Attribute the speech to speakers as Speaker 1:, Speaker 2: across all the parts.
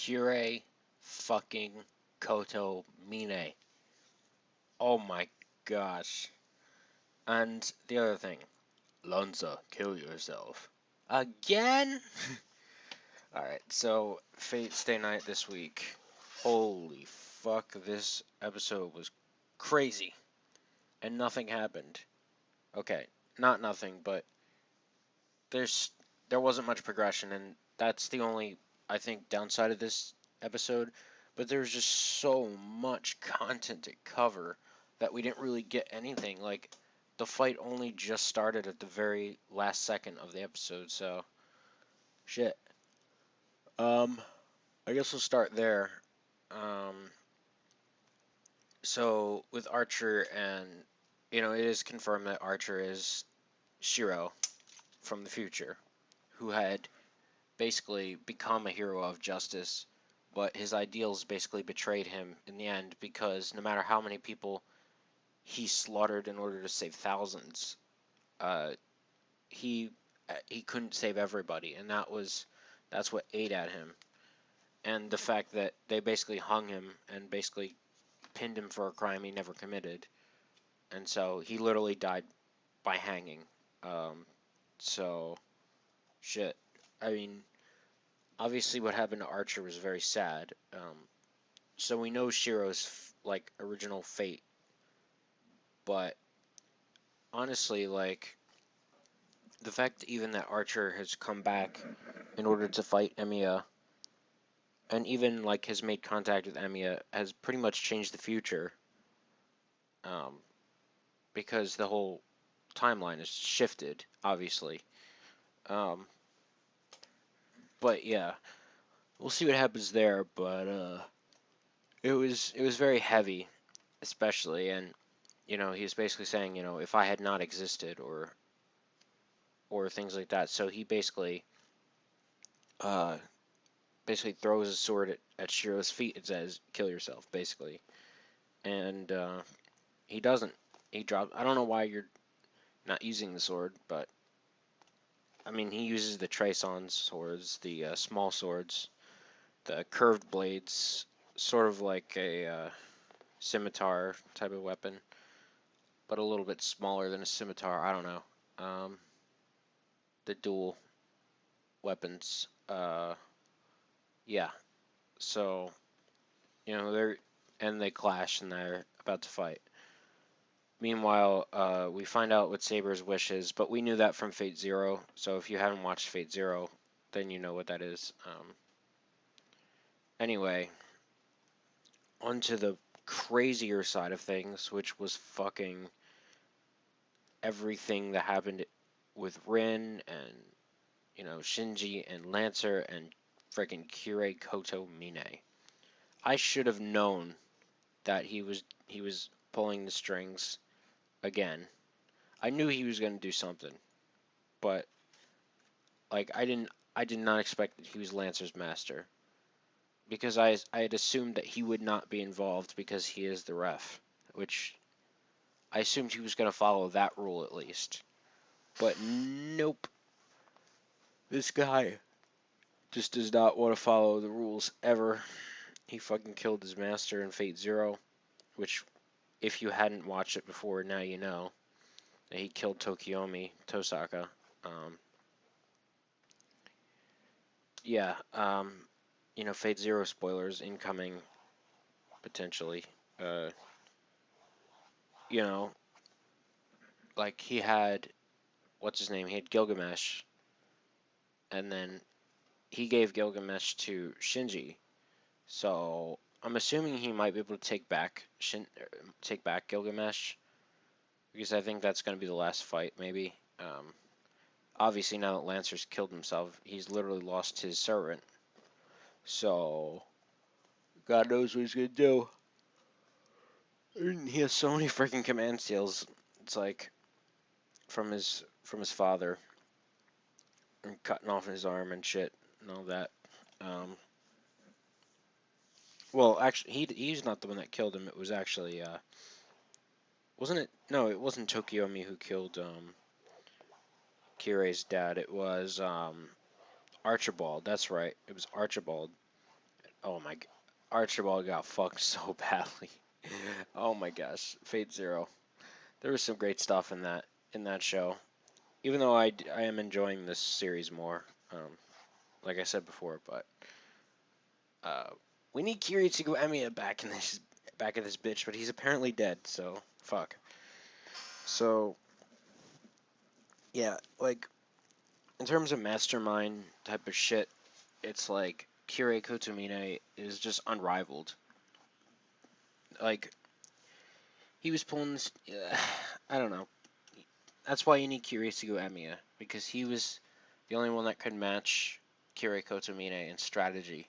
Speaker 1: Kirei fucking Koto Mine. Oh my gosh. And the other thing, Lanza, kill yourself. Again? Alright, so Fate Stay Night this week. Holy fuck, this episode was crazy. And nothing happened. Okay, not nothing, but there's there wasn't much progression, and that's the only, I think, downside of this episode. But there's just so much content to cover that we didn't really get anything. Like, the fight only just started at the very last second of the episode, so shit. Um, I guess we'll start there. Um, so with Archer, and it is confirmed that Archer is Shiro from the future, who had basically become a hero of justice, but his ideals basically betrayed him in the end because no matter how many people he slaughtered in order to save thousands, uh, he he couldn't save everybody, and that's what ate at him. And the fact that they basically hung him and basically pinned him for a crime he never committed, and so he literally died by hanging. Um, so shit. I mean, obviously what happened to Archer was very sad. So we know Shiro's like original fate, but honestly, like the fact even that Archer has come back in order to fight Emiya, and even like has made contact with Emiya, has pretty much changed the future. Um, because the whole timeline has shifted, obviously. Um, but yeah, we'll see what happens there. But it was very heavy, especially, and he's basically saying, if I had not existed, or things like that. So he uh, basically throws a sword at Shiro's feet and says, "Kill yourself," basically. And he doesn't. He drops. I don't know why you're not using the sword, but I mean, he uses the Trason swords, the small swords, the curved blades, sort of like a scimitar type of weapon, but a little bit smaller than a scimitar. I don't know. The dual weapons. Yeah. So they're and they clash and they're about to fight. Meanwhile, we find out what Saber's wish is, but we knew that from Fate Zero. So if you haven't watched Fate Zero, then you know what that is. Anyway, onto the crazier side of things, which was fucking everything that happened with Rin and Shinji and Lancer and freaking Kirei Koto Mine. I should have known that he was pulling the strings again. I knew he was going to do something, but like I did not expect that he was Lancer's master because I had assumed that he would not be involved because he is the ref, which I assumed he was going to follow that rule at least. But nope. This guy just does not want to follow the rules ever. He fucking killed his master in Fate Zero, which if you hadn't watched it before, now you know. He killed Tokiomi Tosaka. Um, yeah, Fate Zero spoilers incoming potentially. Uh, you know, like he had what's his name? He had Gilgamesh, and then he gave Gilgamesh to Shinji. So I'm assuming he might be able to take back Gilgamesh because I think that's going to be the last fight, maybe. Obviously, now that Lancer's killed himself, he's literally lost his servant. So God knows what he's gonna do. He has so many freaking command steals. It's like from his father, and cutting off his arm and shit and all that. Um, well, actually, he's not the one that killed him. It was actually wasn't it? No, it wasn't Tokiomi who killed Kirei's dad. It was Archibald. That's right. It was Archibald. Oh my, Archibald got fucked so badly. Oh my gosh, Fate Zero. There was some great stuff in that show. Even though I am enjoying this series more, like I said before, but uh, we need Kiritsugu Emiya back in this bitch, but he's apparently dead. So fuck. So yeah, like in terms of mastermind type of shit, it's like Kirei Kotomine is just unrivaled. Like he was pulling this. I don't know. That's why you need Kiritsugu Emiya because he was the only one that could match Kirei Kotomine in strategy.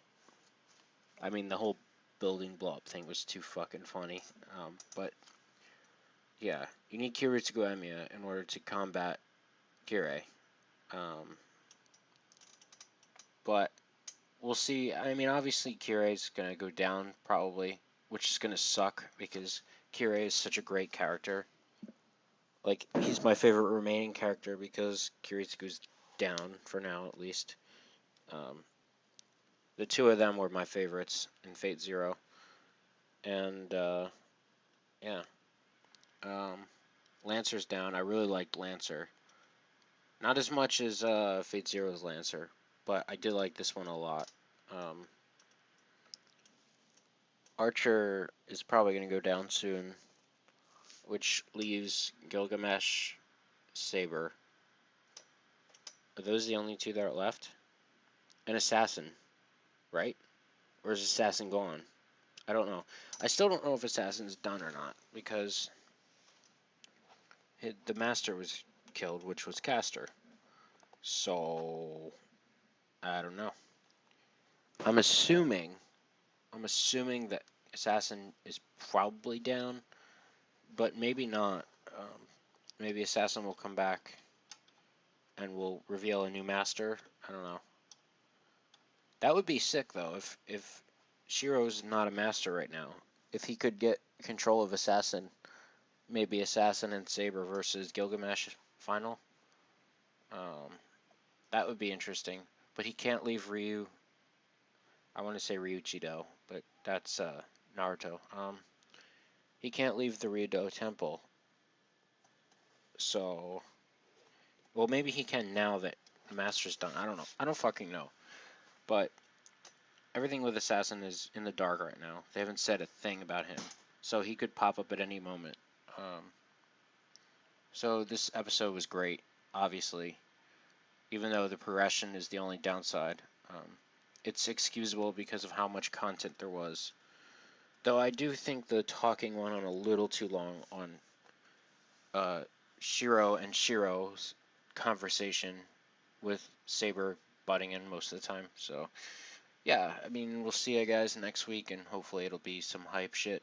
Speaker 1: I mean, the whole building blow up thing was too fucking funny. But yeah, you need Kiritsugu Emiya in order to combat Kirei. Um, but we'll see. I mean, obviously Kirei's gonna go down probably, which is gonna suck because Kirei is such a great character. Like he's my favorite remaining character because Kiritsugu's down for now at least. Um, the two of them were my favorites in Fate Zero, and yeah, um, Lancer's down. I really liked Lancer. Not as much as Fate Zero's Lancer, but I did like this one a lot. Um, Archer is probably going to go down soon, which leaves Gilgamesh, Saber. Are those the only two that are left? An Assassin, right? Or is Assassin gone? I don't know. I still don't know if Assassin's done or not, because the Master was killed, which was Castor. So, I don't know. I'm assuming that Assassin is probably down, but maybe not. Maybe Assassin will come back and will reveal a new master. I don't know. That would be sick though if Shiro's not a master right now. If he could get control of Assassin, maybe Assassin and Saber versus Gilgamesh final. Um, that would be interesting. But he can't leave Ryu. I want to say Ryuichi, but that's Naruto. He can't leave the Ryudo Temple. So, well, maybe he can now that the Master's done. I don't know. I don't fucking know. But everything with Assassin is in the dark right now. They haven't said a thing about him. So he could pop up at any moment. So this episode was great, obviously. Even though the progression is the only downside. It's excusable because of how much content there was. Though I do think the talking went on a little too long on Shiro and Shiro's conversation with Saber butting in most of the time. So, yeah, I mean, we'll see you guys next week, and hopefully it'll be some hype shit.